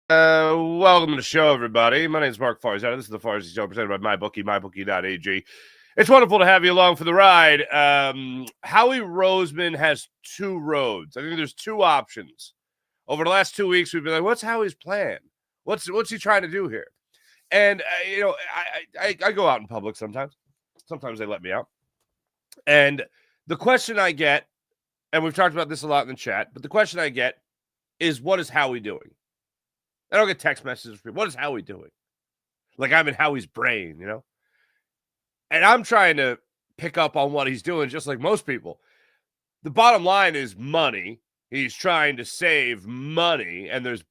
Welcome to the show, everybody. My name is Mark Farzetta. This is the Farzy Show presented by MyBookie, MyBookie.ag. It's wonderful to have you along for the ride. Howie Roseman has two roads. I think there's two options. Over the last 2 weeks, we've been like, what's Howie's plan? What's he trying to do here? And, I go out in public sometimes. Sometimes they let me out. And the question I get, and we've talked about this a lot in the chat, but the question I get is, what is Howie doing? I don't get text messages from people. What is Howie doing? Like I'm in Howie's brain, you know? And I'm trying to pick up on what he's doing, just like most people. The bottom line is money. He's trying to save money, and there's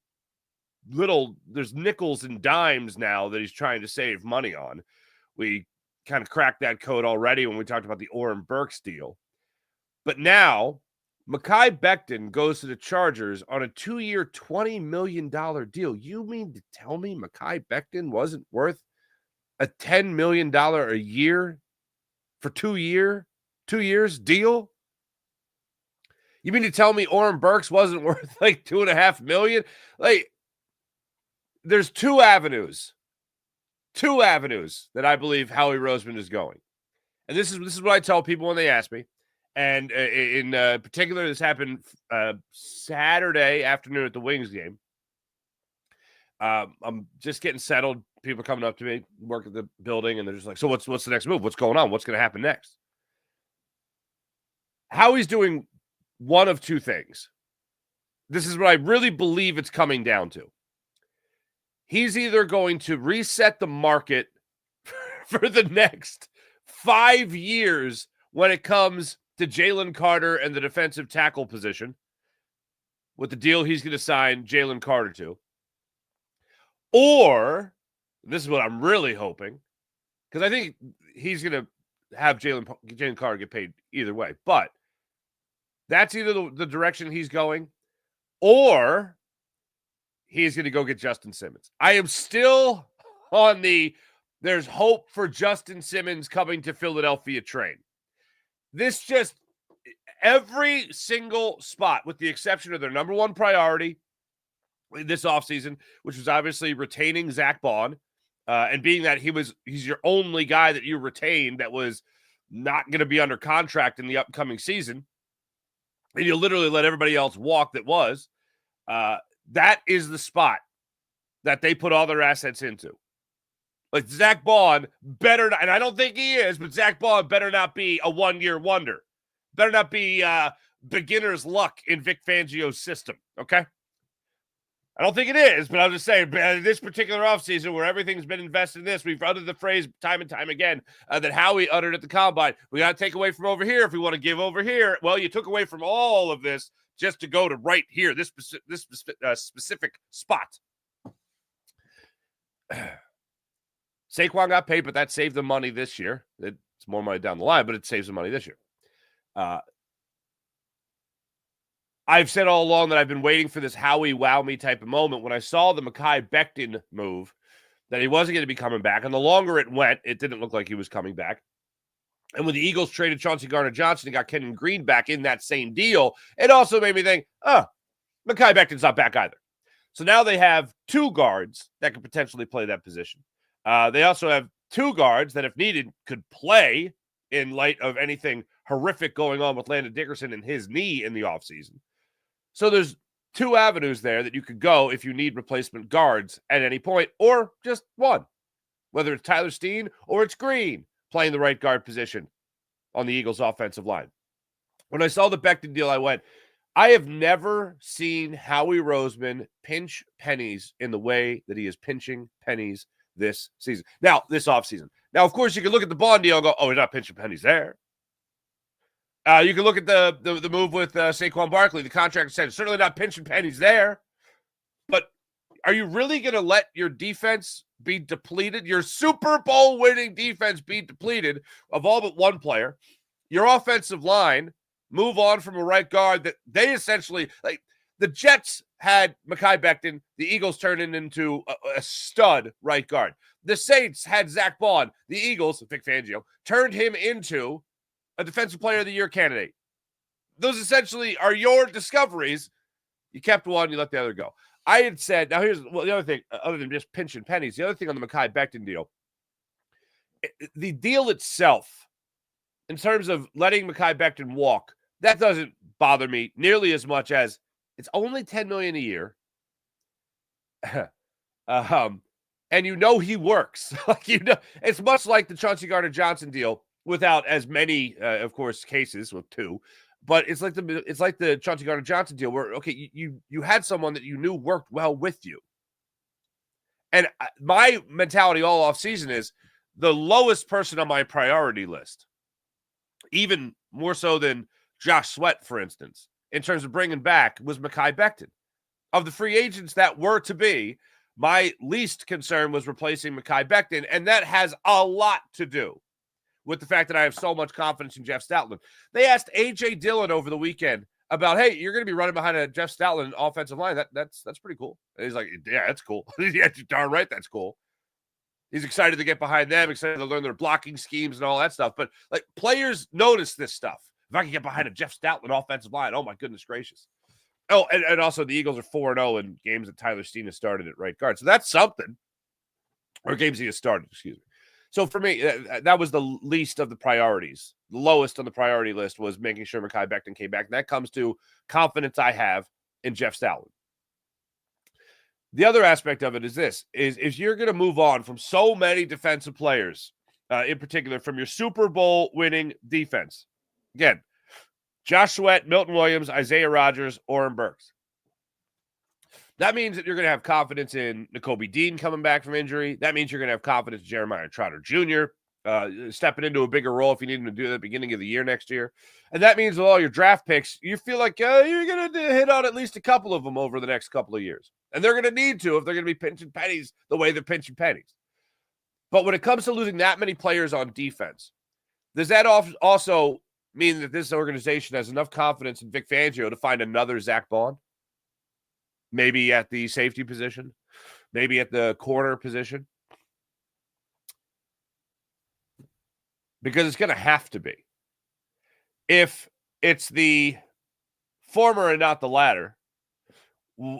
nickels and dimes now that he's trying to save money on. We kind of cracked that code already when we talked about the Oren Burks deal. But now Mekhi Becton goes to the Chargers on a 2-year, $20 million deal. You mean to tell me Mekhi Becton wasn't worth a $10 million a year for 2 years deal? You mean to tell me Oren Burks wasn't worth like $2.5 million? Like, there's two avenues that I believe Howie Roseman is going. And this is what I tell people when they ask me. And in particular, this happened Saturday afternoon at the Wings game. I'm just getting settled. People are coming up to me, work at the building, and they're just like, so what's the next move? What's going on? What's going to happen next? Howie's doing one of two things. This is what I really believe it's coming down to. He's either going to reset the market for the next 5 years when it comes to Jalen Carter and the defensive tackle position with the deal he's going to sign Jalen Carter to. Or, this is what I'm really hoping, because I think he's going to have Jalen Carter get paid either way. But that's either the direction he's going, or he's going to go get Justin Simmons. I am still on there's hope for Justin Simmons coming to Philadelphia train. This just, every single spot, with the exception of their number one priority this offseason, which was obviously retaining Zach Bond, and being that he's your only guy that you retained that was not going to be under contract in the upcoming season, and you literally let everybody else walk that was, that is the spot that they put all their assets into. Like Zach Bond better not, and I don't think he is, but Zach Bond better not be a one-year wonder. Better not be beginner's luck in Vic Fangio's system, okay? I don't think it is, but I'm just saying, this particular offseason where everything's been invested in this, we've uttered the phrase time and time again that Howie uttered at the Combine. We got to take away from over here if we want to give over here. Well, you took away from all of this just to go to right here, this specific spot. Saquon got paid, but that saved them money this year. It's more money down the line, but it saves them money this year. I've said all along that I've been waiting for this Howie wow me type of moment. When I saw the Mekhi Becton move, that he wasn't going to be coming back. And the longer it went, it didn't look like he was coming back. And when the Eagles traded Chauncey Gardner-Johnson and got Kenyon Green back in that same deal, it also made me think, Mekhi Becton's not back either. So now they have two guards that could potentially play that position. They also have two guards that, if needed, could play in light of anything horrific going on with Landon Dickerson and his knee in the offseason. So there's two avenues there that you could go if you need replacement guards at any point, or just one, whether it's Tyler Steen or it's Green playing the right guard position on the Eagles' offensive line. When I saw the Becton deal, I went, I have never seen Howie Roseman pinch pennies in the way that he is pinching pennies this season. Now, this offseason. Now, of course, you can look at the Bond deal and go, oh, he's not pinching pennies there. You can look at the move with Saquon Barkley, the contract extension. Certainly not pinching pennies there. But are you really going to let your defense be depleted? Your Super Bowl winning defense be depleted of all but one player? Your offensive line move on from a right guard that they essentially, like, the Jets had Mekhi Becton. The Eagles turned it into a stud right guard. The Saints had Zach Bond. The Eagles, Vic Fangio, turned him into a Defensive Player of the Year candidate. Those essentially are your discoveries. You kept one, you let the other go. I had said, now here's the other thing, other than just pinching pennies, the other thing on the Mekhi Becton deal, the deal itself, in terms of letting Mekhi Becton walk, that doesn't bother me nearly as much as it's only $10 million a year. And he works. It's much like the Chauncey Gardner-Johnson deal without as many, of course, cases with 2. But it's like the Chauncey Gardner-Johnson deal where, okay, you had someone that you knew worked well with you. And my mentality all offseason is the lowest person on my priority list, even more so than Josh Sweat, for instance, in terms of bringing back, was Mekhi Becton. Of the free agents that were to be, my least concern was replacing Mekhi Becton, and that has a lot to do with the fact that I have so much confidence in Jeff Stoutland. They asked A.J. Dillon over the weekend about, hey, you're going to be running behind a Jeff Stoutland offensive line. That's pretty cool. And he's like, yeah, that's cool. Yeah, darn right, that's cool. He's excited to get behind them, excited to learn their blocking schemes and all that stuff. But like, players notice this stuff. If I can get behind a Jeff Stoutland offensive line, oh my goodness gracious. Oh, and also the Eagles are 4-0 in games that Tyler Steen has started at right guard. So that's something. Or games he has started, excuse me. So for me, that was the least of the priorities. The lowest on the priority list was making sure Mekhi Becton came back. And that comes to confidence I have in Jeff Stoutland. The other aspect of it is this, is if you're going to move on from so many defensive players, in particular from your Super Bowl winning defense, again, Josh Sweat, Milton Williams, Isaiah Rodgers, Oren Burks. That means that you're going to have confidence in Nakobe Dean coming back from injury. That means you're going to have confidence in Jeremiah Trotter Jr. Stepping into a bigger role if you need him to do that at the beginning of the year next year. And that means with all your draft picks, you feel like you're going to hit on at least a couple of them over the next couple of years. And they're going to need to if they're going to be pinching pennies the way they're pinching pennies. But when it comes to losing that many players on defense, does that also mean that this organization has enough confidence in Vic Fangio to find another Zach Bond? Maybe at the safety position, maybe at the corner position. Because it's going to have to be. If it's the former and not the latter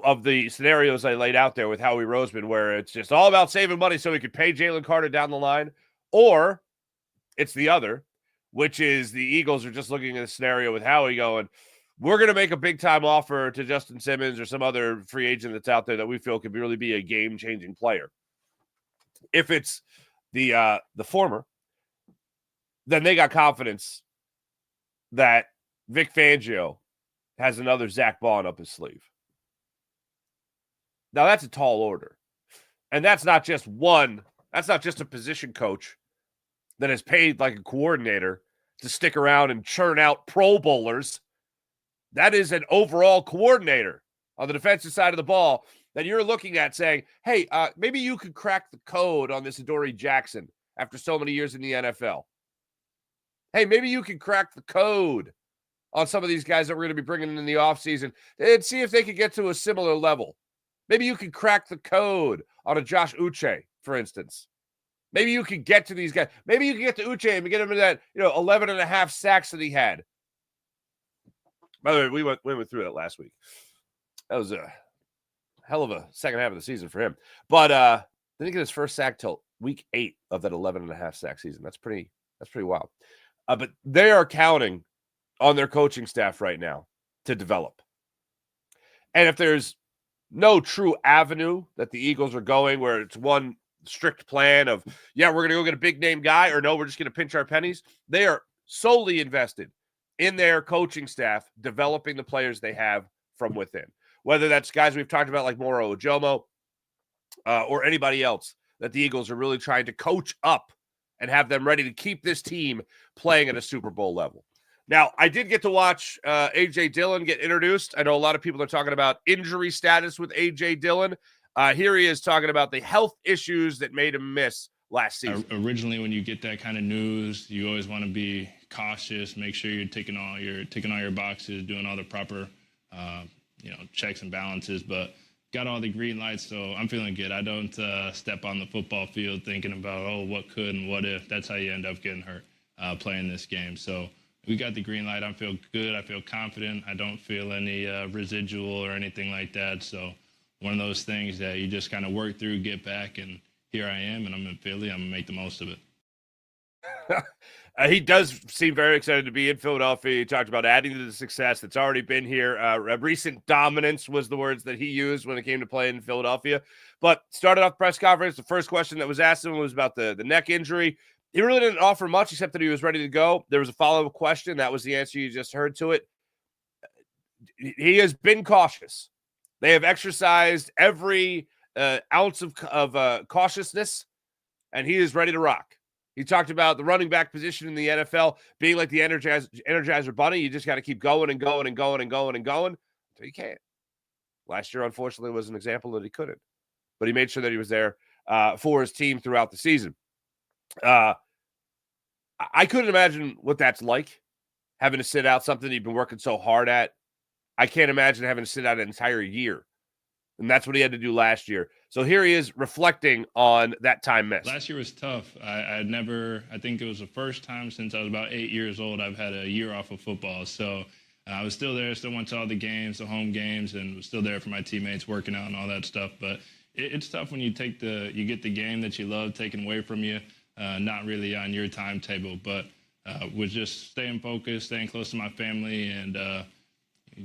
of the scenarios I laid out there with Howie Roseman, where it's just all about saving money so we could pay Jalen Carter down the line, or it's the other, which is the Eagles are just looking at a scenario with Howie going, we're going to make a big-time offer to Justin Simmons or some other free agent that's out there that we feel could really be a game-changing player. If it's the former, then they got confidence that Vic Fangio has another Zach Bond up his sleeve. Now, that's a tall order. And that's not just a position coach that is paid like a coordinator to stick around and churn out Pro Bowlers. That is an overall coordinator on the defensive side of the ball that you're looking at saying, hey, maybe you could crack the code on this Adoree Jackson after so many years in the NFL. Hey, maybe you can crack the code on some of these guys that we're going to be bringing in the offseason and see if they could get to a similar level. Maybe you could crack the code on a Josh Uche, for instance. Maybe you could get to these guys. Maybe you could get to Uche and get him to that 11 and a half sacks that he had. By the way, we went through that last week. That was a hell of a second half of the season for him. But didn't get his first sack till week 8 of that 11 and a half sack season. That's pretty wild. But they are counting on their coaching staff right now to develop. And if there's no true avenue that the Eagles are going where it's one strict plan of, yeah, we're going to go get a big name guy, or no, we're just going to pinch our pennies. They are solely invested in their coaching staff, developing the players they have from within. Whether that's guys we've talked about like Moro Ojomo or anybody else that the Eagles are really trying to coach up and have them ready to keep this team playing at a Super Bowl level. Now, I did get to watch A.J. Dillon get introduced. I know a lot of people are talking about injury status with A.J. Dillon. Here he is talking about the health issues that made him miss last season. Originally, when you get that kind of news, you always want to be cautious, make sure you're ticking all your boxes, doing all the proper checks and balances, but got all the green lights, so I'm feeling good. I don't step on the football field thinking about, what could and what if. That's how you end up getting hurt playing this game. So we got the green light. I feel good. I feel confident. I don't feel any residual or anything like that. So one of those things that you just kind of work through, get back, and here I am, and I'm in Philly. I'm going to make the most of it. He does seem very excited to be in Philadelphia. He talked about adding to the success that's already been here. Recent dominance was the words that he used when it came to playing in Philadelphia. But started off press conference, the first question that was asked him was about the neck injury. He really didn't offer much except that he was ready to go. There was a follow-up question. That was the answer you just heard to it. He has been cautious. They have exercised every ounce of cautiousness, and he is ready to rock. He talked about the running back position in the NFL being like the Energizer Bunny. You just got to keep going and going and going and going and going until you can't. Last year, unfortunately, was an example that he couldn't. But he made sure that he was there for his team throughout the season. I couldn't imagine what that's like, having to sit out something you've been working so hard at. I can't imagine having to sit out an entire year. And that's what he had to do last year. So here he is reflecting on that time missed. Last year was tough. I think it was the first time since I was about 8 years old I've had a year off of football. So I was still there, still went to all the games, the home games, and was still there for my teammates, working out and all that stuff. But it's tough when you get the game that you love taken away from you, not really on your timetable. But was just staying focused, staying close to my family, and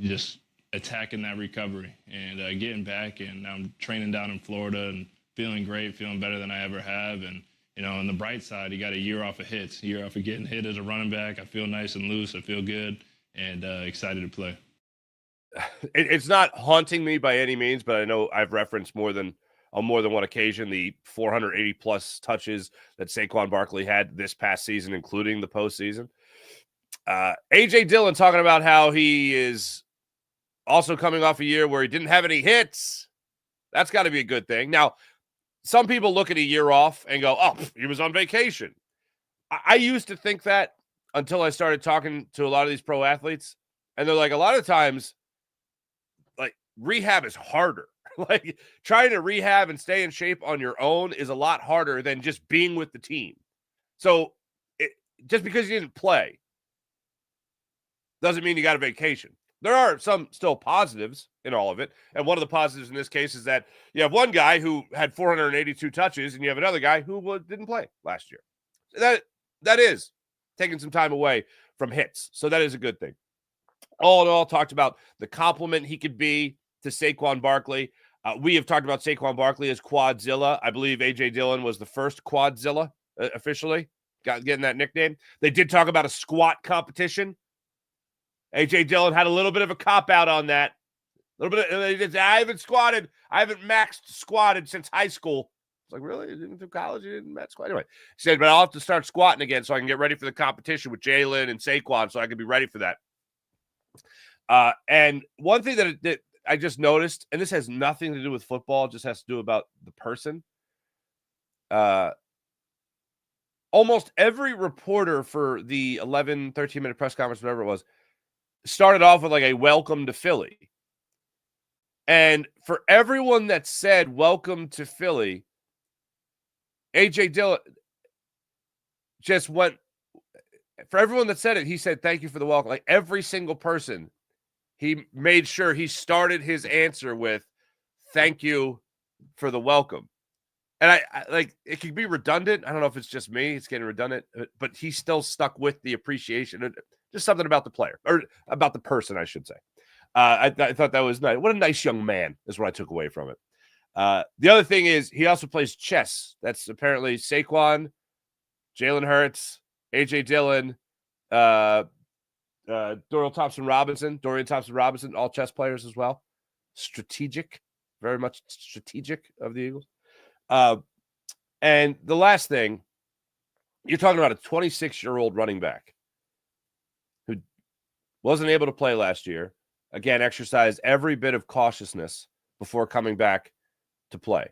just attacking that recovery and getting back. And I'm training down in Florida and feeling great, feeling better than I ever have. And, on the bright side, you got a year off of hits, a year off of getting hit as a running back. I feel nice and loose. I feel good and excited to play. It's not haunting me by any means, but I know I've referenced on more than one occasion the 480 plus touches that Saquon Barkley had this past season, including the postseason. A.J. Dillon talking about how he is also coming off a year where he didn't have any hits. That's got to be a good thing. Now, some people look at a year off and go, oh, he was on vacation. I used to think that until I started talking to a lot of these pro athletes. And they're like, a lot of times, like, rehab is harder. Like, trying to rehab and stay in shape on your own is a lot harder than just being with the team. So, just because you didn't play doesn't mean you got a vacation. There are some still positives in all of it. And one of the positives in this case is that you have one guy who had 482 touches and you have another guy who didn't play last year. That is taking some time away from hits. So that is a good thing. All in all, talked about the compliment he could be to Saquon Barkley. We have talked about Saquon Barkley as Quadzilla. I believe A.J. Dillon was the first Quadzilla officially, getting that nickname. They did talk about a squat competition. A.J. Dillon had a little bit of a cop-out on that. A little bit. I haven't maxed squatted since high school. It's like, really? You didn't do college? You didn't max squat? Anyway, he said, but I'll have to start squatting again so I can get ready for the competition with Jalen and Saquon so I can be ready for that. And one thing that I just noticed, and this has nothing to do with football, it just has to do about the person. Almost every reporter for the 11, 13-minute press conference, whatever it was, started off with like a welcome to Philly. And for everyone that said welcome to Philly, A.J. Dillon just went, for everyone that said it, he said, thank you for the welcome. Like every single person, he made sure he started his answer with, thank you for the welcome. And I like, it could be redundant. I don't know if it's just me. It's getting redundant, but he still stuck with the appreciation. Just something about the player, or about the person, I should say. I thought that was nice. What a nice young man is what I took away from it. The other thing is he also plays chess. That's apparently Saquon, Jalen Hurts, A.J. Dillon, Dorian Thompson-Robinson, all chess players as well. Strategic, very much strategic of the Eagles. And the last thing, you're talking about a 26-year-old running back who wasn't able to play last year. Again, exercised every bit of cautiousness before coming back to play.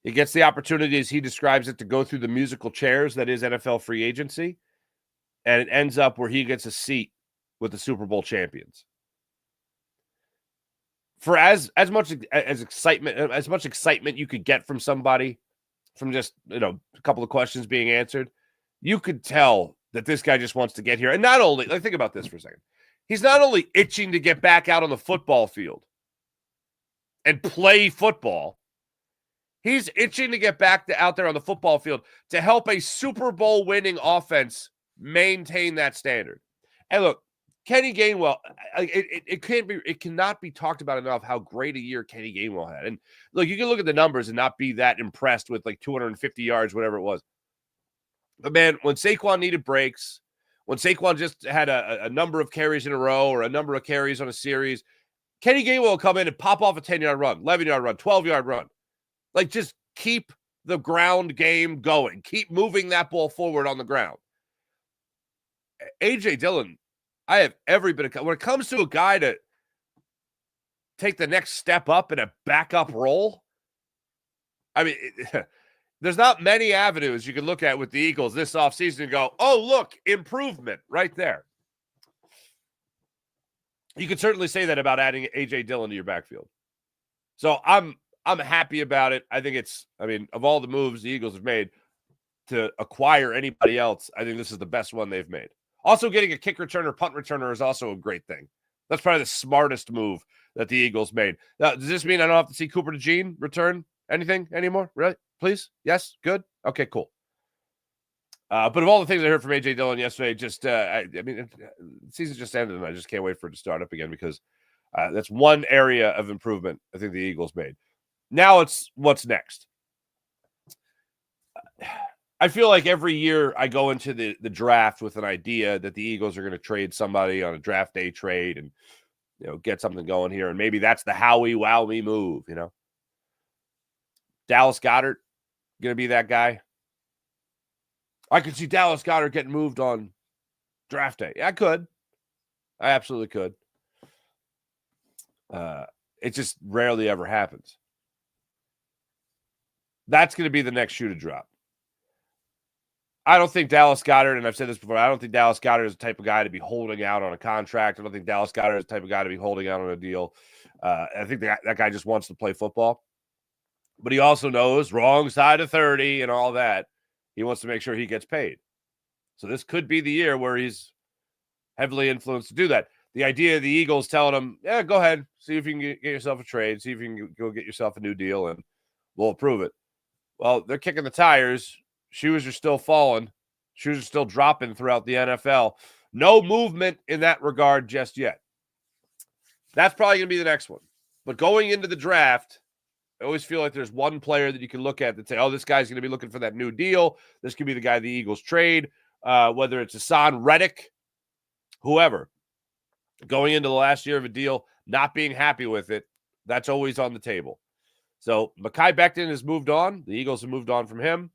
He gets the opportunity, as he describes it, to go through the musical chairs that is NFL free agency, and it ends up where he gets a seat with the Super Bowl champions. For as much excitement you could get from somebody, from just a couple of questions being answered, you could tell that this guy just wants to get here. And not only, think about this for a second. He's not only itching to get back out on the football field. and play football. He's itching to get back out there on the football field to help a Super Bowl winning offense maintain that standard. And look, Kenny Gainwell, it cannot be talked about enough how great a year Kenny Gainwell had. And look, you can look at the numbers and not be that impressed with like 250 yards, whatever it was. But man, when Saquon needed breaks, when Saquon just had a number of carries in a row or a number of carries on a series, Kenny Gainwell will come in and pop off a 10-yard run, 11-yard run, 12-yard run. Like, just keep the ground game going. Keep moving that ball forward on the ground. A.J. Dillon, I have every bit of... When it comes to a guy to take the next step up in a backup role, I mean, there's not many avenues you can look at with the Eagles this offseason and go, oh, look, improvement right there. You could certainly say that about adding A.J. Dillon to your backfield. So I'm happy about it. I think of all the moves the Eagles have made to acquire anybody else, I think this is the best one they've made. Also, getting a kick returner, punt returner is also a great thing. That's probably the smartest move that the Eagles made. Now, does this mean I don't have to see Cooper DeJean return anything anymore? Really? Please? Yes? Good? Okay, cool. But of all the things I heard from A.J. Dillon yesterday, the season just ended, and I just can't wait for it to start up again because that's one area of improvement I think the Eagles made. Now it's what's next. I feel like every year I go into the draft with an idea that the Eagles are going to trade somebody on a draft day trade and get something going here. And maybe that's the Howie wow me move, Dallas Goedert going to be that guy. I could see Dallas Goedert getting moved on draft day. Yeah, I could. I absolutely could. It just rarely ever happens. That's going to be the next shoe to drop. I don't think Dallas Goedert, and I've said this before, I don't think Dallas Goedert is the type of guy to be holding out on a contract. I don't think Dallas Goedert is the type of guy to be holding out on a deal. I think that guy just wants to play football. But he also knows wrong side of 30 and all that. He wants to make sure he gets paid. So this could be the year where he's heavily influenced to do that. The idea of the Eagles telling him, yeah, go ahead, see if you can get yourself a trade, see if you can go get yourself a new deal, and we'll approve it. Well, they're kicking the tires. Shoes are still falling. Shoes are still dropping throughout the NFL. No movement in that regard just yet. That's probably going to be the next one. But going into the draft, I always feel like there's one player that you can look at that say, oh, this guy's going to be looking for that new deal. This could be the guy the Eagles trade, whether it's Hassan Reddick, whoever. Going into the last year of a deal, not being happy with it, that's always on the table. So Mekhi Becton has moved on. The Eagles have moved on from him.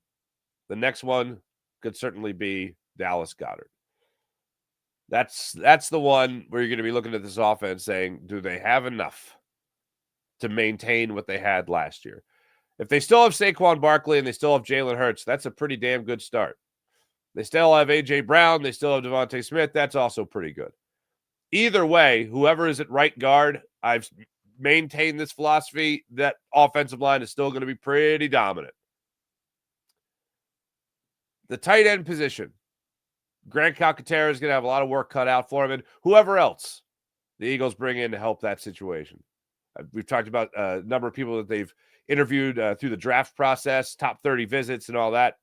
The next one could certainly be Dallas Goedert. That's the one where you're going to be looking at this offense saying, do they have enough to maintain what they had last year? If they still have Saquon Barkley and they still have Jalen Hurts, that's a pretty damn good start. They still have A.J. Brown. They still have Devontae Smith. That's also pretty good. Either way, whoever is at right guard, I've maintained this philosophy that offensive line is still going to be pretty dominant. The tight end position, Grant Calcaterra is going to have a lot of work cut out for him, and whoever else the Eagles bring in to help that situation. We've talked about a number of people that they've interviewed through the draft process, top 30 visits and all that.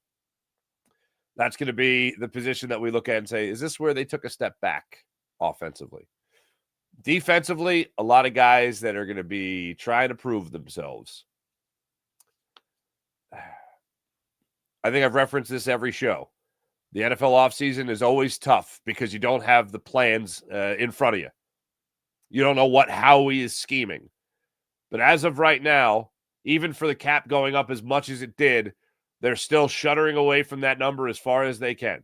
That's going to be the position that we look at and say, is this where they took a step back offensively? Defensively, a lot of guys that are going to be trying to prove themselves. I think I've referenced this every show. The NFL offseason is always tough because you don't have the plans in front of you. You don't know what Howie is scheming. But as of right now, even for the cap going up as much as it did, they're still shuddering away from that number as far as they can.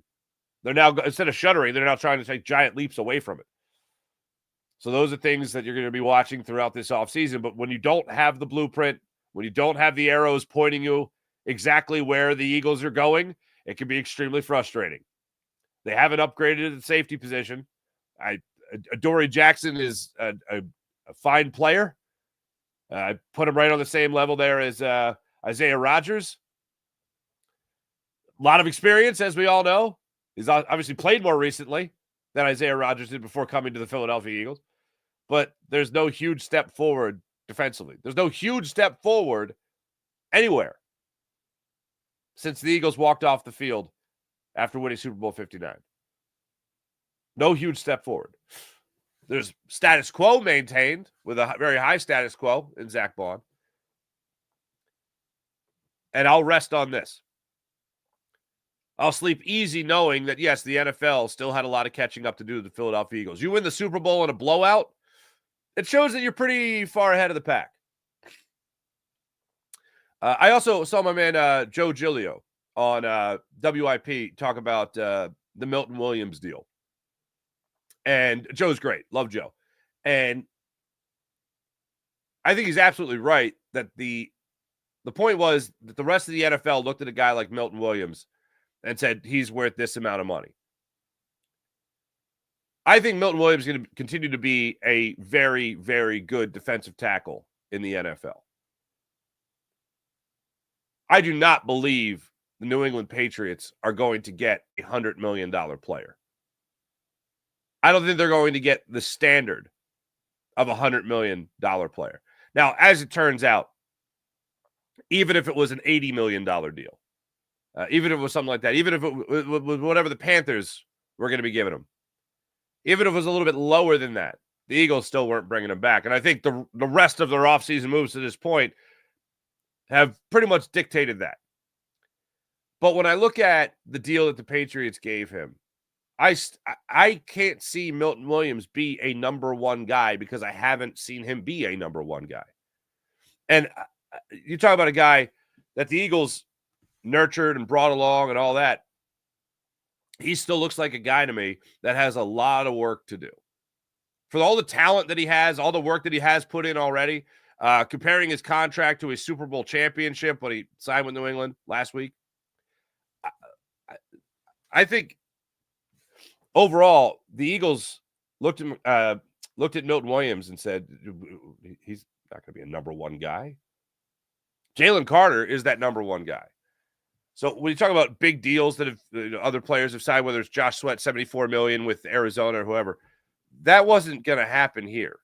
They're now, instead of shuddering, they're now trying to take giant leaps away from it. So those are things that you're going to be watching throughout this offseason. But when you don't have the blueprint, when you don't have the arrows pointing you exactly where the Eagles are going, it can be extremely frustrating. They haven't upgraded at the safety position. Adoree Jackson is a fine player. I put him right on the same level there as Isaiah Rodgers. A lot of experience, as we all know. He's obviously played more recently than Isaiah Rodgers did before coming to the Philadelphia Eagles. But there's no huge step forward defensively. There's no huge step forward anywhere since the Eagles walked off the field after winning Super Bowl 59. No huge step forward. There's status quo maintained with a very high status quo in Zach Bond. And I'll rest on this. I'll sleep easy knowing that, yes, the NFL still had a lot of catching up to do with the Philadelphia Eagles. You win the Super Bowl in a blowout, it shows that you're pretty far ahead of the pack. I also saw my man Joe Giglio on WIP talk about the Milton Williams deal. And Joe's great. Love Joe. And I think he's absolutely right that the point was that the rest of the NFL looked at a guy like Milton Williams and said he's worth this amount of money. I think Milton Williams is going to continue to be a very, very good defensive tackle in the NFL. I do not believe the New England Patriots are going to get a $100 million player. I don't think they're going to get the standard of a $100 million player. Now, as it turns out, even if it was an $80 million deal, even if it was something like that, even if it was whatever the Panthers were going to be giving him, even if it was a little bit lower than that, the Eagles still weren't bringing him back. And I think the rest of their offseason moves to this point have pretty much dictated that. But when I look at the deal that the Patriots gave him, I can't see Milton Williams be a number one guy because I haven't seen him be a number one guy. And you talk about a guy that the Eagles nurtured and brought along and all that. He still looks like a guy to me that has a lot of work to do. For all the talent that he has, all the work that he has put in already, comparing his contract to his Super Bowl championship when he signed with New England last week, I think overall, the Eagles looked at Milton Williams and said, he's not going to be a number one guy. Jalen Carter is that number one guy. So when you talk about big deals that have other players have signed, whether it's Josh Sweat, $74 million with Arizona or whoever, that wasn't going to happen here.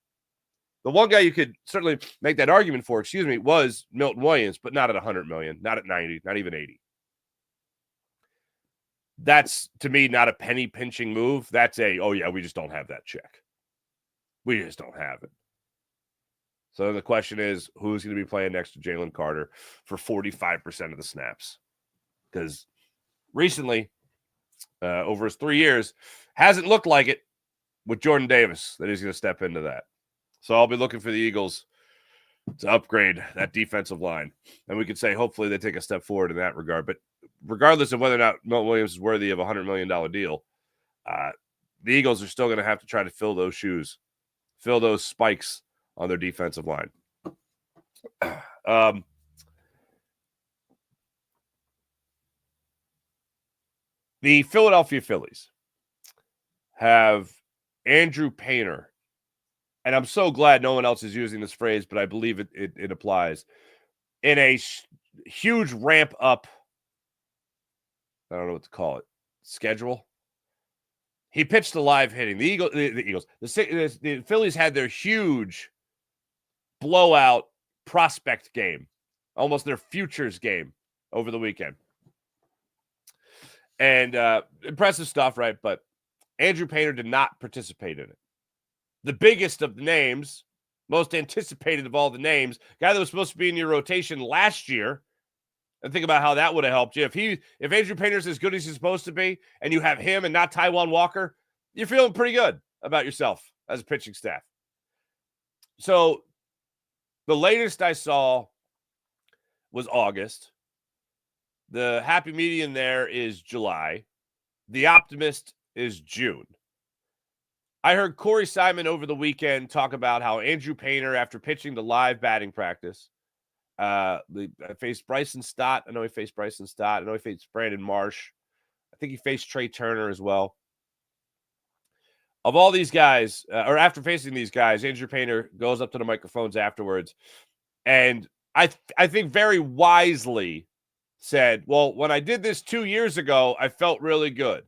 The one guy you could certainly make that argument for, was Milton Williams, but not at $100 million, not at 90, not even 80. That's, to me, not a penny pinching move. That's we just don't have that check. We just don't have it. So the question is, who's going to be playing next to Jalen Carter for 45% of the snaps? Because recently, over his 3 years, hasn't looked like it with Jordan Davis that he's going to step into that. So I'll be looking for the Eagles to upgrade that defensive line. And we could say hopefully they take a step forward in that regard. But regardless of whether or not Milton Williams is worthy of a $100 million deal, the Eagles are still going to have to try to fill those shoes, fill those spikes on their defensive line. The Philadelphia Phillies have Andrew Painter, and I'm so glad no one else is using this phrase, but I believe it applies, in a huge ramp up, I don't know what to call it, schedule. He pitched a live hitting. The Phillies had their huge blowout prospect game, almost their futures game over the weekend. And impressive stuff, right? But Andrew Painter did not participate in it. The biggest of the names, most anticipated of all the names, guy that was supposed to be in your rotation last year. And think about how that would have helped you. If Andrew Painter's as good as he's supposed to be, and you have him and not Taijuan Walker, you're feeling pretty good about yourself as a pitching staff. So the latest I saw was August. The happy median there is July. The optimist is June. I heard Corey Simon over the weekend talk about how Andrew Painter, after pitching the live batting practice, faced Bryson Stott. I know he faced Bryson Stott. I know he faced Brandon Marsh. I think he faced Trey Turner as well. Of all these guys, or after facing these guys, Andrew Painter goes up to the microphones afterwards, and I think very wisely said, well, when I did this 2 years ago, I felt really good.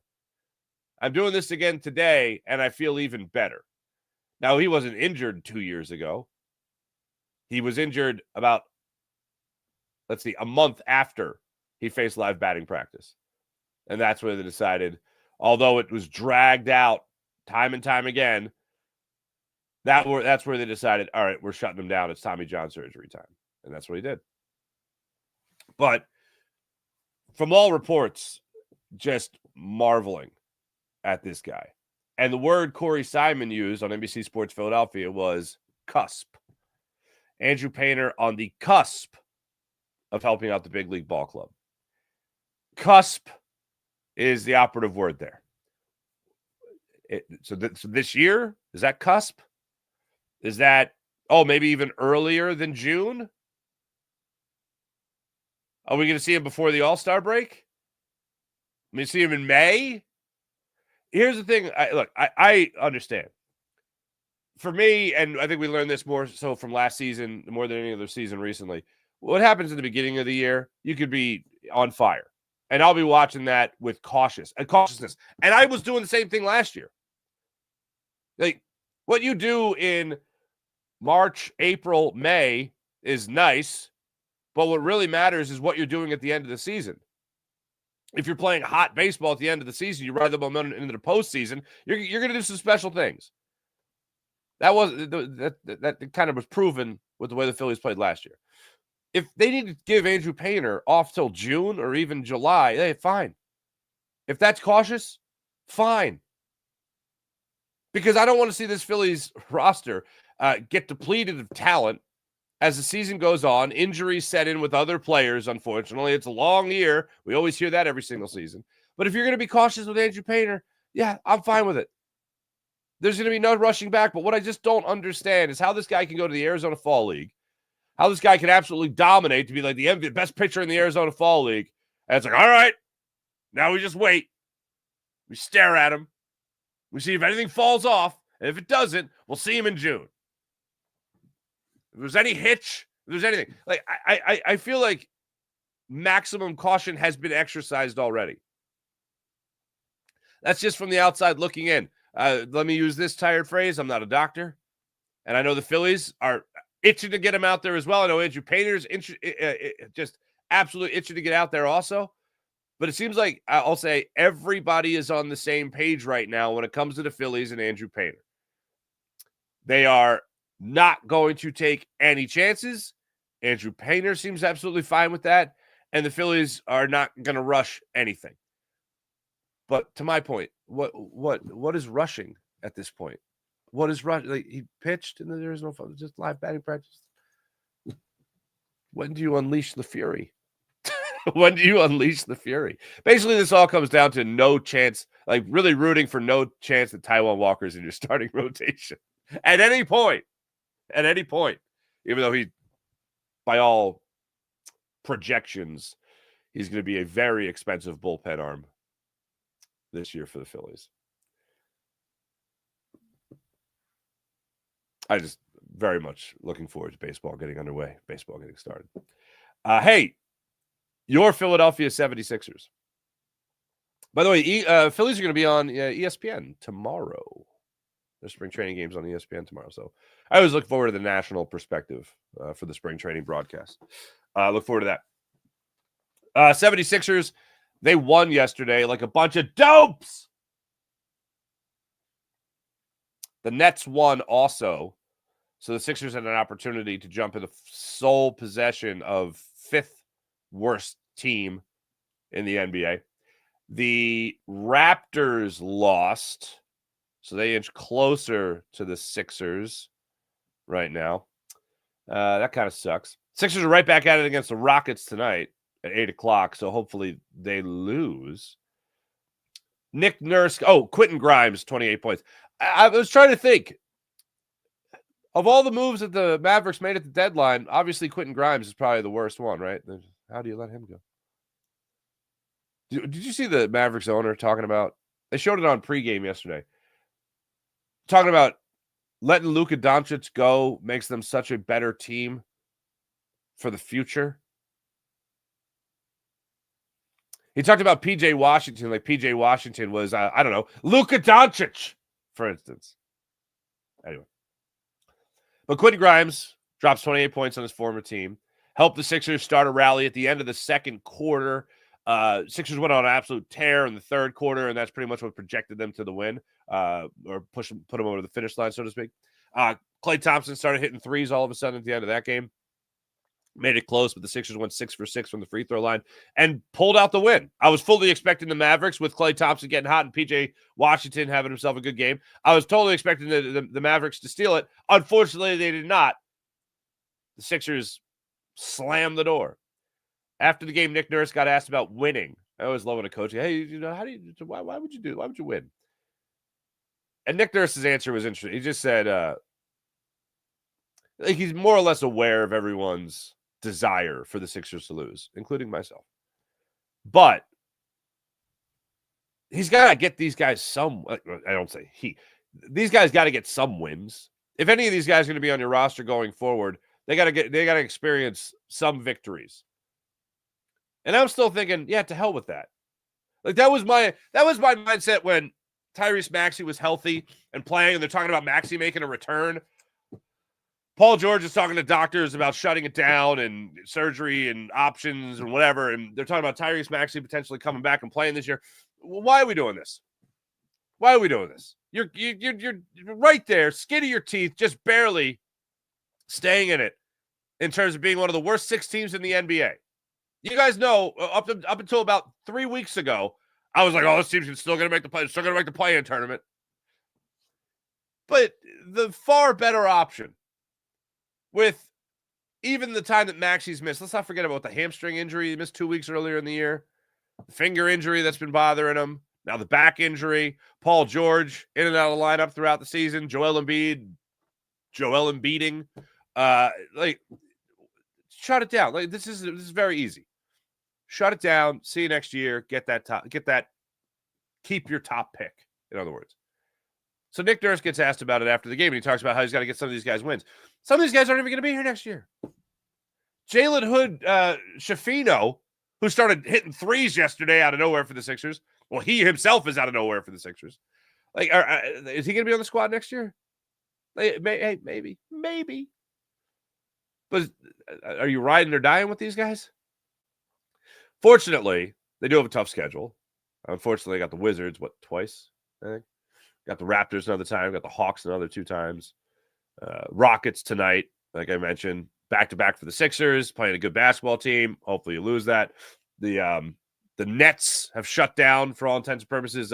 I'm doing this again today, and I feel even better. Now, he wasn't injured 2 years ago. He was injured about, a month after he faced live batting practice. And that's where they decided, although it was dragged out time and time again, that's where they decided, all right, we're shutting him down. It's Tommy John surgery time. And that's what he did. But from all reports, just marveling at this guy. And the word Corey Simon used on NBC Sports Philadelphia was cusp. Andrew Painter on the cusp of helping out the big league ball club. Cusp is the operative word there. So this year, is that cusp? Is that, maybe even earlier than June? Are we going to see him before the All-Star break? I mean, see him in May? Here's the thing. I understand. For me, and I think we learned this more so from last season, more than any other season recently, what happens in the beginning of the year, you could be on fire. And I'll be watching that with cautiousness. And I was doing the same thing last year. Like, what you do in March, April, May is nice, but what really matters is what you're doing at the end of the season. If you're playing hot baseball at the end of the season, you ride the momentum into the postseason, you're going to do some special things. That kind of was proven with the way the Phillies played last year. If they need to give Andrew Painter off till June or even July, hey, fine. If that's cautious, fine. Because I don't want to see this Phillies roster get depleted of talent as the season goes on. Injuries set in with other players, unfortunately. It's a long year. We always hear that every single season. But if you're going to be cautious with Andrew Painter, yeah, I'm fine with it. There's going to be no rushing back. But what I just don't understand is how this guy can go to the Arizona Fall League, how this guy can absolutely dominate to be like the best pitcher in the Arizona Fall League. And it's like, all right, now we just wait. We stare at him. We see if anything falls off. And if it doesn't, we'll see him in June. If there's any hitch, if there's anything. Like, I feel like maximum caution has been exercised already. That's just from the outside looking in. Let me use this tired phrase. I'm not a doctor. And I know the Phillies are itching to get him out there as well. I know Andrew Painter's just absolutely itching to get out there also. But it seems like, I'll say, everybody is on the same page right now when it comes to the Phillies and Andrew Painter. They are not going to take any chances. Andrew Painter seems absolutely fine with that. And the Phillies are not going to rush anything. But to my point, what is rushing at this point? What is rushing? Like, he pitched and there is no fun. Just live batting practice. When do you unleash the fury? When do you unleash the fury? Basically, this all comes down to no chance, like really rooting for no chance that Taijuan Walker's in your starting rotation at any point, even though he, by all projections, he's going to be a very expensive bullpen arm this year for the Phillies. I just very much looking forward to baseball getting underway, baseball getting started. Hey, your Philadelphia 76ers. By the way, Phillies are going to be on ESPN tomorrow. There's spring training games on ESPN tomorrow. So I always look forward to the national perspective for the spring training broadcast. Look forward to that. 76ers, they won yesterday like a bunch of dopes. The Nets won also. So the Sixers had an opportunity to jump in the sole possession of fifth worst team in the NBA. The Raptors lost, so they inch closer to the Sixers right now. That kind of sucks. Sixers are right back at it against the Rockets tonight at 8 o'clock, so hopefully they lose. Nick Nurse, Quentin Grimes, 28 points. I was trying to think. Of all the moves that the Mavericks made at the deadline, obviously Quentin Grimes is probably the worst one, right? How do you let him go? Did you see the Mavericks owner talking about, they showed it on pregame yesterday, talking about letting Luka Doncic go makes them such a better team for the future? He talked about P.J. Washington, like P.J. Washington was, I don't know, Luka Doncic, for instance. Anyway. But Quentin Grimes, drops 28 points on his former team. Helped the Sixers start a rally at the end of the second quarter. Sixers went on an absolute tear in the third quarter, and that's pretty much what projected them to the win, or put them over the finish line, so to speak. Klay Thompson started hitting threes all of a sudden at the end of that game. Made it close, but the Sixers went 6 for 6 from the free throw line and pulled out the win. I was fully expecting the Mavericks, with Klay Thompson getting hot and PJ Washington having himself a good game. I was totally expecting the Mavericks to steal it. Unfortunately, they did not. The Sixers slammed the door. After the game, Nick Nurse got asked about winning. I always love when a coach, hey, why would you do it? Why would you win? And Nick Nurse's answer was interesting. He just said, he's more or less aware of everyone's desire for the Sixers to lose, including myself. But he's got to get these guys some, I don't say these guys got to get some wins. If any of these guys are going to be on your roster going forward, they got to experience some victories. And I'm still thinking, yeah, to hell with that. Like that was my mindset when Tyrese Maxey was healthy and playing, and they're talking about Maxey making a return. Paul George is talking to doctors about shutting it down and surgery and options and whatever, and they're talking about Tyrese Maxey potentially coming back and playing this year. Why are we doing this? Why are we doing this? You're right there, skin of your teeth, just barely staying in it in terms of being one of the worst 6 teams in the NBA. You guys know, up until about 3 weeks ago, I was like, oh, this team's still going to make the play. Still going to make the play-in tournament. But the far better option, with even the time that Maxey's missed, let's not forget about the hamstring injury. He missed 2 weeks earlier in the year. The finger injury that's been bothering him. Now the back injury. Paul George in and out of the lineup throughout the season. Joel Embiiding. Shut it down. Like this is very easy. Shut it down. See you next year. Keep your top pick, in other words. So Nick Nurse gets asked about it after the game, and he talks about how he's got to get some of these guys wins. Some of these guys aren't even going to be here next year. Jalen Hood Schifino, who started hitting threes yesterday out of nowhere for the Sixers. Well, he himself is out of nowhere for the Sixers. Like, is he going to be on the squad next year? Hey, maybe. But are you riding or dying with these guys? Fortunately, they do have a tough schedule. Unfortunately, I got the Wizards, twice, I think. Got the Raptors another time. Got the Hawks another 2 times. Rockets tonight, like I mentioned. Back-to-back for the Sixers, playing a good basketball team. Hopefully you lose that. The Nets have shut down, for all intents and purposes,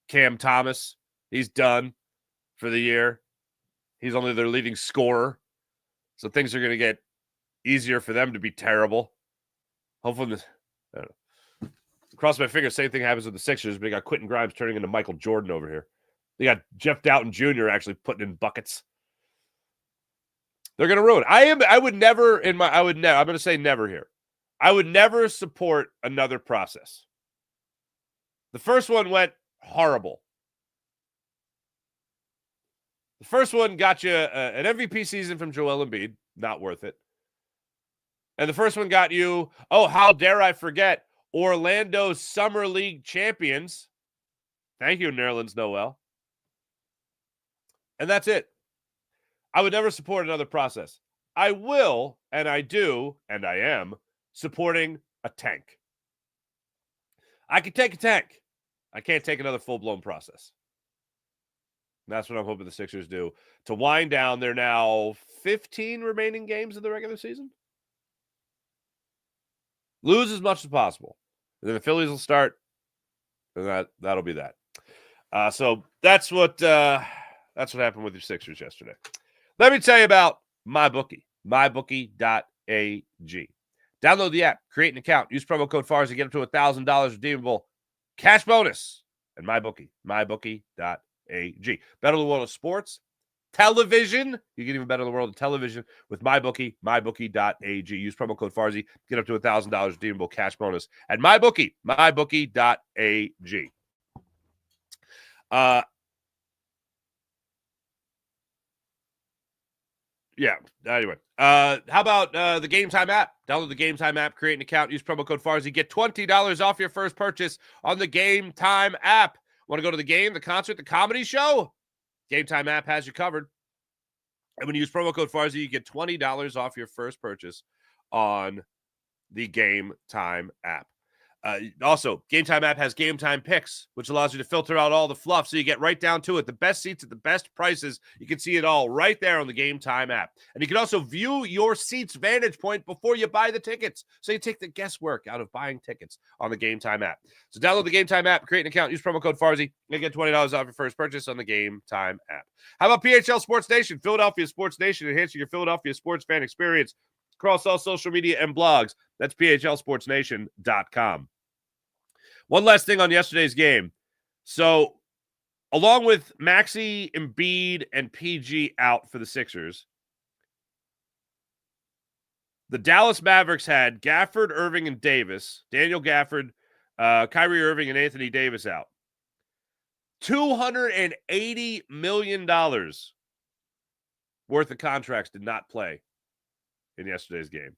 Cam Thomas. He's done for the year. He's only their leading scorer. So things are going to get easier for them to be terrible. Hopefully, I don't know. Cross my fingers, same thing happens with the Sixers, but they got Quentin Grimes turning into Michael Jordan over here. They got Jeff Doughton Jr. actually putting in buckets. They're going to ruin it. I'm going to say never here. I would never support another process. The first one went horrible. The first one got you an MVP season from Joel Embiid. Not worth it. And the first one got you, how dare I forget, Orlando Summer League champions. Thank you, Nerlens Noel. And that's it. I would never support another process. I will, and I do, and I am supporting a tank. I can take a tank. I can't take another full-blown process. And that's what I'm hoping the Sixers do to wind down their now 15 remaining games of the regular season. Lose as much as possible. And then the Phillies will start. And that'll be that. So that's what happened with your Sixers yesterday. Let me tell you about MyBookie. MyBookie.ag. Download the app, create an account, use promo code FARS to get up to $1,000 redeemable cash bonus. And MyBookie. MyBookie.ag. Better than the world of sports. Television. You get even better than the world of television with MyBookie, MyBookie.ag. Use promo code FARSY. Get up to $1,000 redeemable cash bonus at MyBookie, MyBookie.ag. Anyway. How about the Game Time app? Download the Game Time app, create an account, use promo code FARSY. Get $20 off your first purchase on the Game Time app. Want to go to the game, the concert, the comedy show? Game Time app has you covered. And when you use promo code Farzy, you get $20 off your first purchase on the Game Time app. Also, Game Time app has Game Time picks, which allows you to filter out all the fluff so you get right down to it. The best seats at the best prices. You can see it all right there on the Game Time app. And you can also view your seat's vantage point before you buy the tickets. So you take the guesswork out of buying tickets on the Game Time app. So download the Game Time app, create an account, use promo code Farzy, and get $20 off your first purchase on the Game Time app. How about PHL Sports Nation? Philadelphia Sports Nation, enhancing your Philadelphia sports fan experience across all social media and blogs. That's phlsportsnation.com. One last thing on yesterday's game. So, along with Maxey, Embiid, and PG out for the Sixers, the Dallas Mavericks had Gafford, Irving, and Davis, Daniel Gafford, Kyrie Irving, and Anthony Davis out. $280 million worth of contracts did not play in yesterday's game.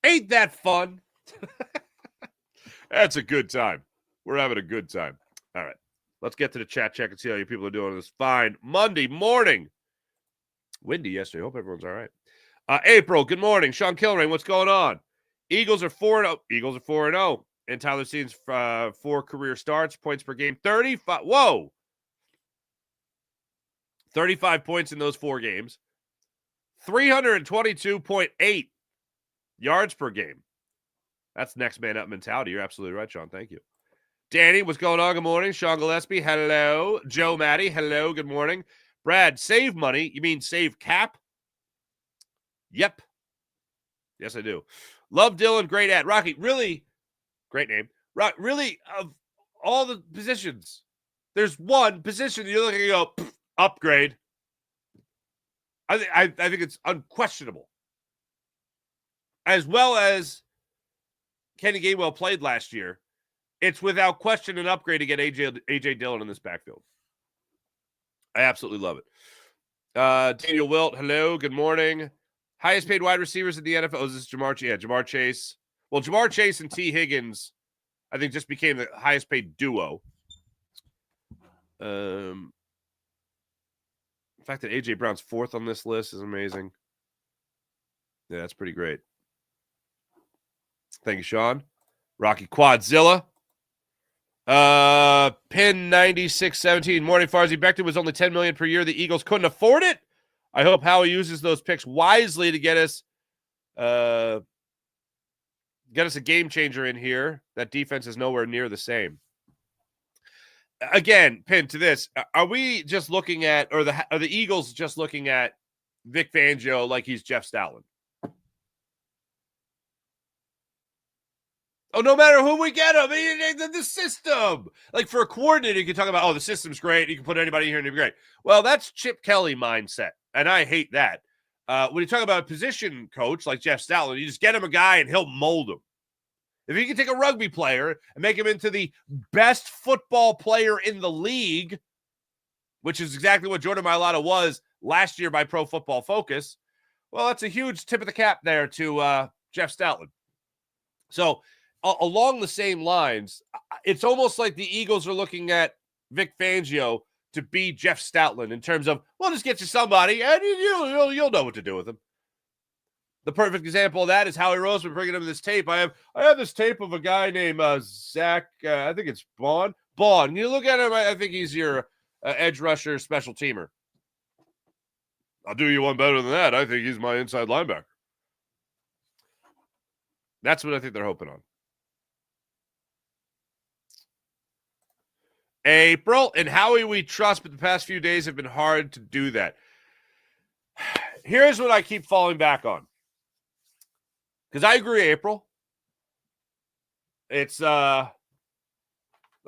Ain't that fun? That's a good time. We're having a good time. All right. Let's get to the chat check and see how you people are doing this fine Monday morning. Windy yesterday. Hope everyone's all right. April, good morning. Sean Kilrain, what's going on? Eagles are 4-0. Eagles are 4-0. And Tyler Steen's 4 career starts, points per game. 35. Whoa. 35 points in those 4 games. 322.8 yards per game. That's next man up mentality. You're absolutely right, Sean. Thank you. Danny, what's going on? Good morning. Sean Gillespie, hello. Joe Matty, hello. Good morning. Brad, save money. You mean save cap? Yep. Yes, I do. Love Dillon, great ad. Rocky, really, great name. Really, of all the positions, there's one position you're looking to go, upgrade. I think it's unquestionable. As well as Kenny Gainwell played last year, it's without question an upgrade to get A.J. Dillon in this backfield. I absolutely love it. Daniel Wilt, hello, good morning. Highest paid wide receivers in the NFL. Oh, is this Jamar Chase? Yeah, Jamar Chase. Well, Jamar Chase and T. Higgins, I think, just became the highest paid duo. The fact that A.J. Brown's 4th on this list is amazing. Yeah, that's pretty great. Thank you, Sean. Rocky Quadzilla. Pin 9617. Morning, Farzy. Becton was only $10 million per year. The Eagles couldn't afford it. I hope Howie uses those picks wisely to get us a game changer in here. That defense is nowhere near the same. Again, Pin, to this, are we just looking at, or are the Eagles just looking at Vic Fangio like he's Jeff Stoutland? Oh, no matter who we get him, the system. Like for a coordinator, you can talk about, oh, the system's great. You can put anybody here and it'll be great. Well, that's Chip Kelly mindset, and I hate that. When you talk about a position coach like Jeff Stoutland, you just get him a guy and he'll mold him. If you can take a rugby player and make him into the best football player in the league, which is exactly what Jordan Mailata was last year by Pro Football Focus, well, that's a huge tip of the cap there to Jeff Stoutland. So along the same lines, it's almost like the Eagles are looking at Vic Fangio to be Jeff Stoutland in terms of, well, just get you somebody and you'll know what to do with him. The perfect example of that is Howie Roseman bringing him this tape. I have this tape of a guy named Zach. I think it's Bond. You look at him, I think he's your edge rusher special teamer. I'll do you one better than that. I think he's my inside linebacker. That's what I think they're hoping on. April, and Howie we trust, but the past few days have been hard to do that. Here's what I keep falling back on. Because I agree, April. It's, let's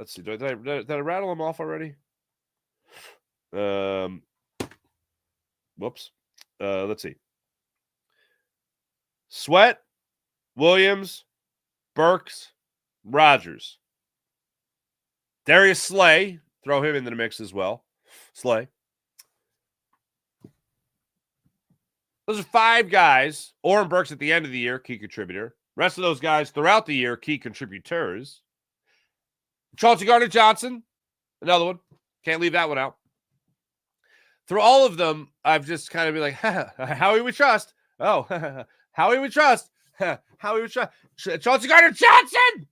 see. Did I rattle them off already? Whoops. Let's see. Sweat, Williams, Burks, Rodgers. Darius Slay, throw him into the mix as well. Slay. Those are 5 guys. Oren Burks at the end of the year, key contributor. Rest of those guys throughout the year, key contributors. Chauncey Gardner-Johnson, another one. Can't leave that one out. through all of them, I've just kind of been like, Howie we trust. Oh, Howie we trust. Howie we trust. Chauncey Gardner-Johnson.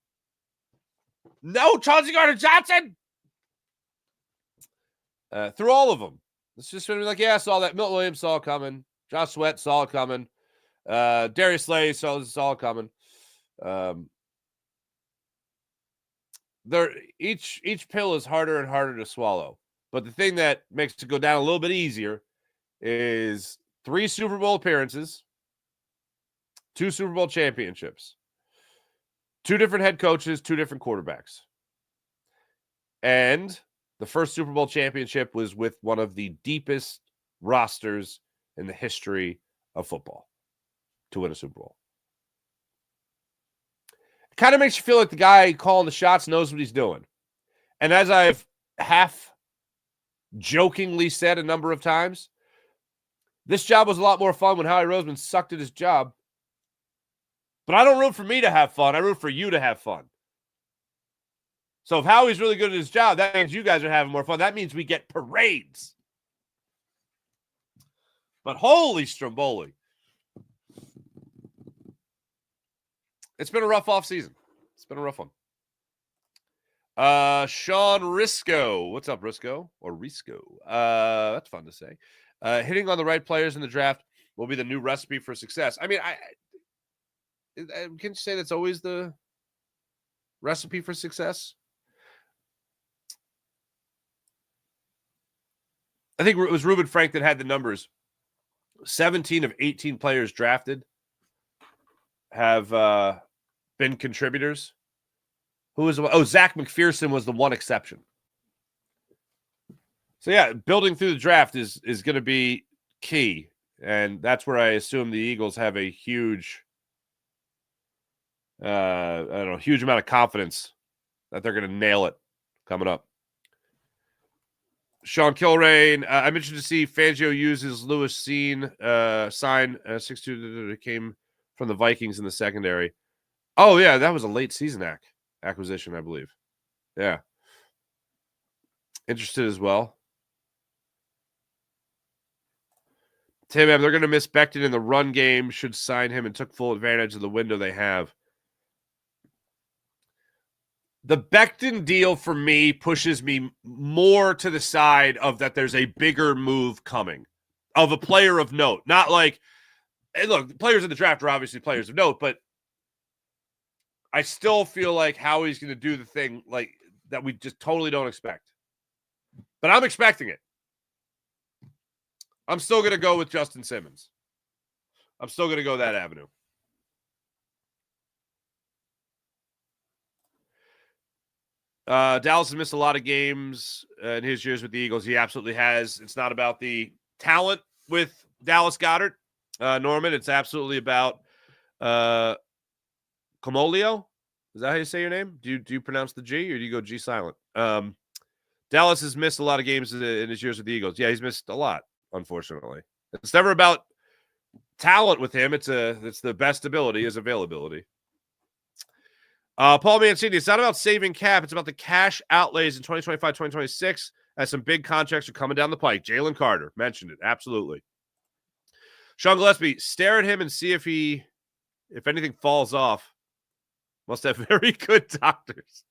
No, Chauncey Gardner-Johnson. Through all of them, it's just been like, yeah, I saw that. Milton Williams saw it coming. Josh Sweat saw it coming. Darius Slay saw it coming. Each pill is harder and harder to swallow. But the thing that makes it go down a little bit easier is 3 Super Bowl appearances, 2 Super Bowl championships, 2 different head coaches, 2 different quarterbacks. And the first Super Bowl championship was with one of the deepest rosters in the history of football to win a Super Bowl. It kind of makes you feel like the guy calling the shots knows what he's doing. And as I've half jokingly said a number of times, this job was a lot more fun when Howie Roseman sucked at his job. But I don't root for me to have fun. I root for you to have fun. So if Howie's really good at his job, that means you guys are having more fun. That means we get parades. But holy Stromboli. It's been a rough offseason. It's been a rough one. Sean Risco. What's up, Risco? Or Risco. That's fun to say. Hitting on the right players in the draft will be the new recipe for success. I mean, can you say that's always the recipe for success? I think it was Reuben Frank that had the numbers. 17 of 18 players drafted have been contributors. Who was? Oh, Zach McPherson was the one exception. So yeah, building through the draft is going to be key, and that's where I assume the Eagles have a huge, huge amount of confidence that they're going to nail it coming up. Sean Kilrain, I'm interested to see Fangio use his Lewis sign 6'2" that came from the Vikings in the secondary. Oh yeah, that was a late season acquisition, I believe. Yeah, interested as well. Tim, they're going to miss Becton in the run game. Should sign him and took full advantage of the window they have. The Becton deal for me pushes me more to the side of that there's a bigger move coming of a player of note. Not like, hey, look, players in the draft are obviously players of note, but I still feel like Howie's going to do the thing like that we just totally don't expect. But I'm expecting it. I'm still going to go with Justin Simmons. I'm still going to go that avenue. Dallas has missed a lot of games in his years with the Eagles. He absolutely has. It's not about the talent with Dallas Goedert, Norman. It's absolutely about Comolio. Is that how you say your name? Do you pronounce the G or do you go G silent? Dallas has missed a lot of games in his years with the Eagles. Yeah, he's missed a lot, unfortunately. It's never about talent with him. It's the best ability is availability. Paul Mancini, it's not about saving cap. It's about the cash outlays in 2025, 2026 as some big contracts are coming down the pike. Jalen Carter mentioned it. Absolutely. Sean Gillespie, stare at him and see if anything falls off. Must have very good doctors.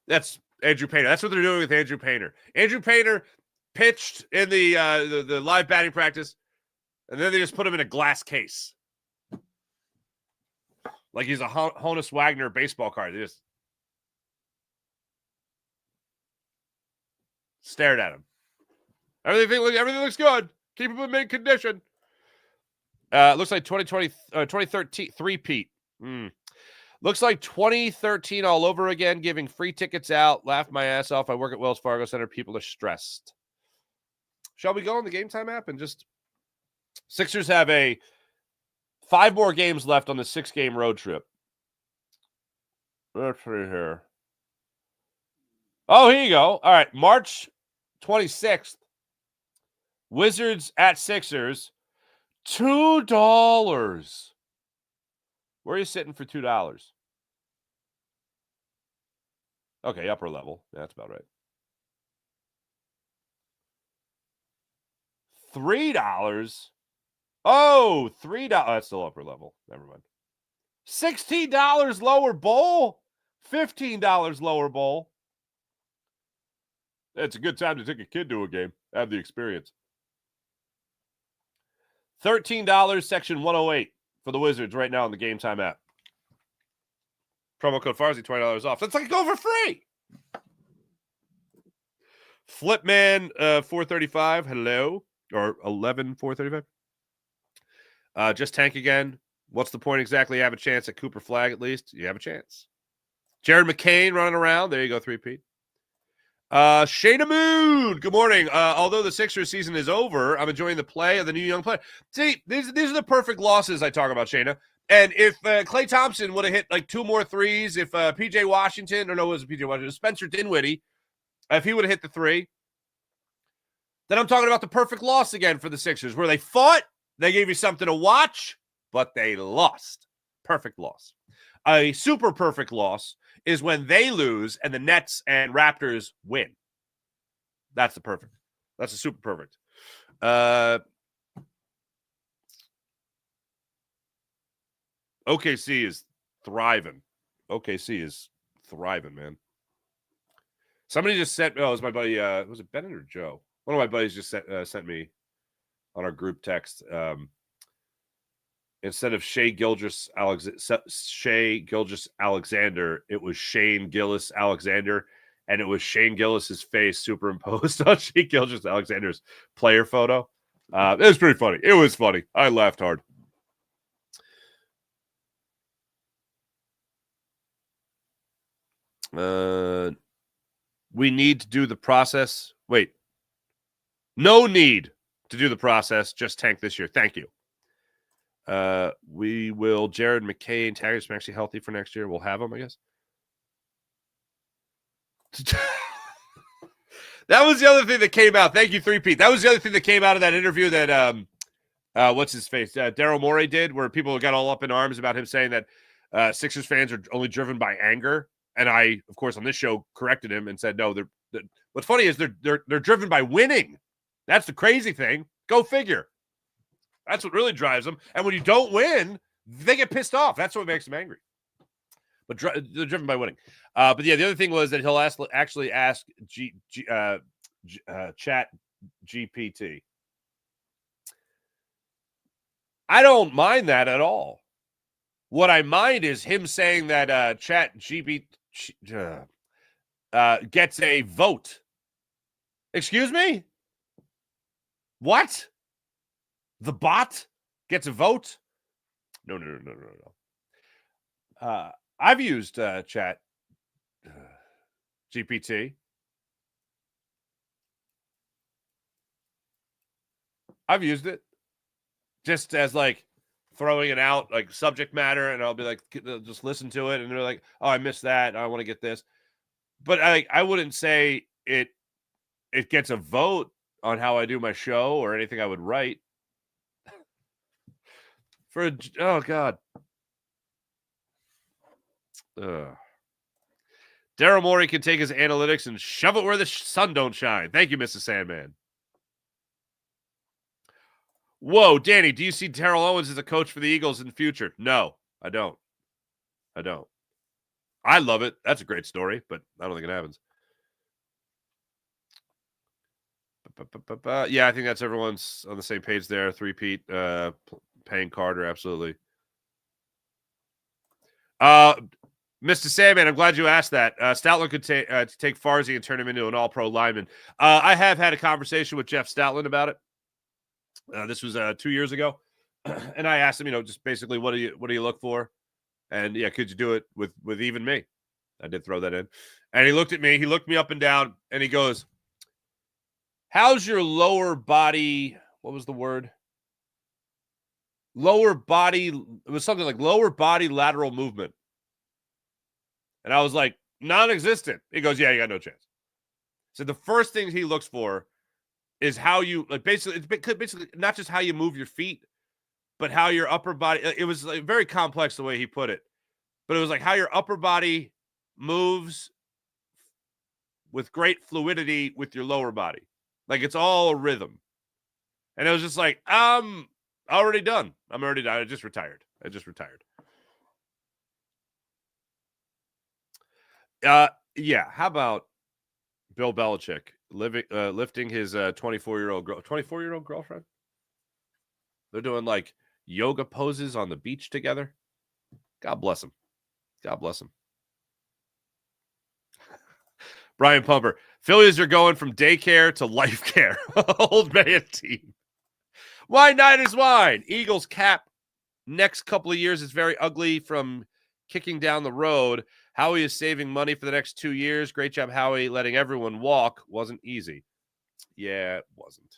That's Andrew Painter. That's what they're doing with Andrew Painter. Andrew Painter pitched in the live batting practice, and then they just put him in a glass case. Like he's a Honus Wagner baseball card. They just stared at him. Everything looks good. Keep him in mint condition. Looks like 2013 three-peat. Looks like 2013 all over again, giving free tickets out. Laughed my ass off. I work at Wells Fargo Center. People are stressed. Shall we go on the Game Time app and just Sixers have 5 more games left on the 6-game road trip. Let's see here. Oh, here you go. All right, March 26th. Wizards at Sixers. $2. Where are you sitting for $2? Okay, upper level. Yeah, that's about right. $3. Oh, $3. That's still upper level. Never mind. $16 lower bowl. $15 lower bowl. It's a good time to take a kid to a game. Have the experience. $13 section 108 for the Wizards right now on the Game Time app. Promo code Farzy, $20 off. That's like go for free. Flipman 435. Hello. Or 11 435. Just tank again. What's the point exactly? You have a chance at Cooper Flag at least. You have a chance. Jared McCain running around. There you go, 3-peat. Shayna Moon, good morning. Although the Sixers season is over, I'm enjoying the play of the new young player. See, these are the perfect losses I talk about, Shayna. And if Klay Thompson would have hit like 2 more threes, if PJ Washington, or no, it wasn't PJ Washington, Spencer Dinwiddie, if he would have hit the 3, then I'm talking about the perfect loss again for the Sixers, where they fought, they gave you something to watch, but they lost. Perfect loss. A super perfect loss is when they lose and the Nets and Raptors win. That's the perfect. That's a super perfect. OKC is thriving. OKC is thriving, man. Somebody just sent, it was my buddy, was it Bennett or Joe? One of my buddies just sent me on our group text, instead of Shai Gilgeous-Alexander, it was Shane Gillis-Alexander, and it was Shane Gillis's face superimposed on Shai Gilgeous-Alexander's player photo. It was pretty funny. It was funny. I laughed hard. We need to do the process. Wait. No need to do the process. Just tank this year. Thank you. We will. Jared McCain, Taggart's actually healthy for next year. We'll have him, I guess. That was the other thing that came out. Thank you, 3-peat. That was the other thing that came out of that interview that what's his face? Daryl Morey did, where people got all up in arms about him saying that Sixers fans are only driven by anger. And I, of course, on this show corrected him and said, no, they're what's funny is they're driven by winning. That's the crazy thing. Go figure. That's what really drives them. And when you don't win, they get pissed off. That's what makes them angry. But they're driven by winning. But yeah, the other thing was that he'll actually ask Chat GPT. I don't mind that at all. What I mind is him saying that Chat GPT gets a vote. Excuse me? What? The bot gets a vote? No. I've used Chat GPT. I've used it just as like throwing it out, like subject matter, and I'll be like, just listen to it, and they're like, oh, I missed that. I want to get this. But I wouldn't say it gets a vote on how I do my show or anything I would write. Oh God. Daryl Morey can take his analytics and shove it where the sun don't shine. Thank you, Mrs. Sandman. Whoa, Danny, do you see Terrell Owens as a coach for the Eagles in the future? No, I don't. I love it. That's a great story, but I don't think it happens. Yeah, I think that's everyone's on the same page there. 3-peat, paying Carter, absolutely. Mr. Sandman, I'm glad you asked that. Stoutland could take Farzy and turn him into an all-pro lineman. I have had a conversation with Jeff Stoutland about it. This was 2 years ago, and I asked him, just basically, what do you look for? And yeah, could you do it with even me? I did throw that in, and he looked at me. He looked me up and down, and he goes, "How's your lower body?" What was the word? Lower body. It was something like lower body lateral movement. And I was like, non-existent. He goes, yeah, you got no chance. So the first thing he looks for is how you, like, basically not just how you move your feet, but how your upper body, it was like very complex the way he put it, but it was like how your upper body moves with great fluidity with your lower body. Like it's all a rhythm. And it was just like, I'm already done. I'm already done. I just retired. Yeah. How about Bill Belichick lifting his 24-year-old girlfriend? They're doing like yoga poses on the beach together. God bless him. God bless him. Brian Pumper. Phillies are going from daycare to life care. Old man team. Wine night is wine. Eagles cap next couple of years is very ugly from kicking down the road. Howie is saving money for the next 2 years. Great job, Howie. Letting everyone walk wasn't easy. Yeah, it wasn't.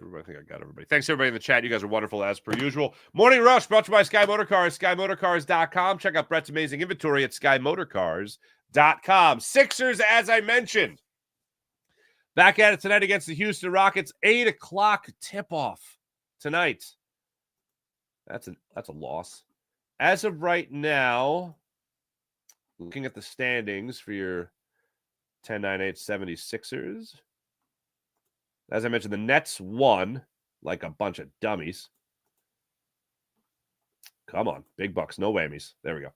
I think I got everybody. Thanks, everybody in the chat. You guys are wonderful as per usual. Morning Rush brought to you by Sky Motorcars, SkyMotorcars.com. Check out Brett's amazing inventory at SkyMotorcars.com. Sixers, as I mentioned, back at it tonight against the Houston Rockets. 8 o'clock tip-off tonight. That's a loss. As of right now, looking at the standings for your 10-9-8 76ers. As I mentioned, the Nets won like a bunch of dummies. Come on. Big bucks. No whammies. There we go.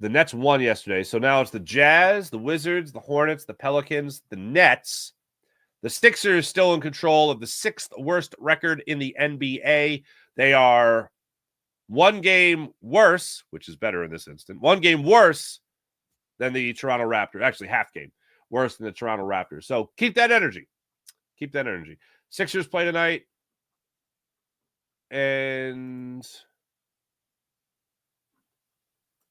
The Nets won yesterday. So now it's the Jazz, the Wizards, the Hornets, the Pelicans, the Nets. The Sixers still in control of the 6th worst record in the NBA. They are 1 game worse, which is better in this instant, 1 game worse than the Toronto Raptors. Actually, half game worse than the Toronto Raptors. So keep that energy. Keep that energy. Sixers play tonight. And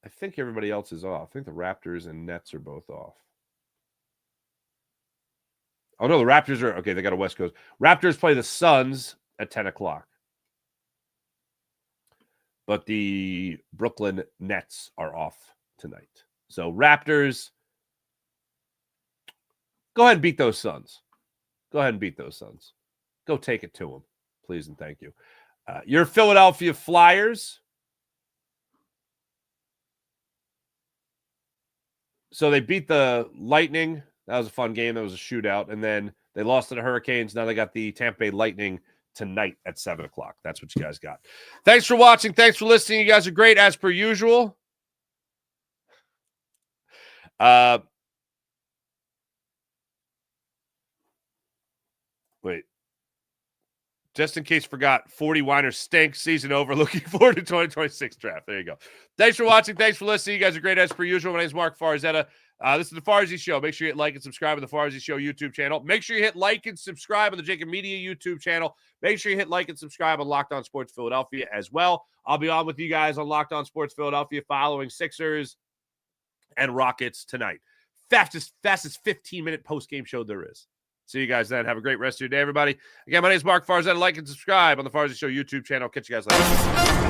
I think everybody else is off. I think the Raptors and Nets are both off. Oh, no, the Raptors are... Okay, they got a West Coast. Raptors play the Suns at 10 o'clock. But the Brooklyn Nets are off tonight. So Raptors, go ahead and beat those Suns. Go ahead and beat those Suns. Go take it to them, please and thank you. Your Philadelphia Flyers. So they beat the Lightning. That was a fun game. That was a shootout. And then they lost to the Hurricanes. Now they got the Tampa Bay Lightning tonight at 7 o'clock. That's what you guys got. Thanks for watching. Thanks for listening. You guys are great as per usual. Wait. Just in case you forgot, 40 Winers stink. Season over. Looking forward to 2026 draft. There you go. Thanks for watching. Thanks for listening. You guys are great as per usual. My name is Mark Farzetta. This is the Farzy Show. Make sure you hit like and subscribe on the Farzy Show YouTube channel. Make sure you hit like and subscribe on the Jacob Media YouTube channel. Make sure you hit like and subscribe on Locked On Sports Philadelphia as well. I'll be on with you guys on Locked On Sports Philadelphia following Sixers and Rockets tonight. Fastest 15-minute post-game show there is. See you guys then. Have a great rest of your day, everybody. Again, my name is Mark Farzetta. Like and subscribe on the Farzy Show YouTube channel. Catch you guys later.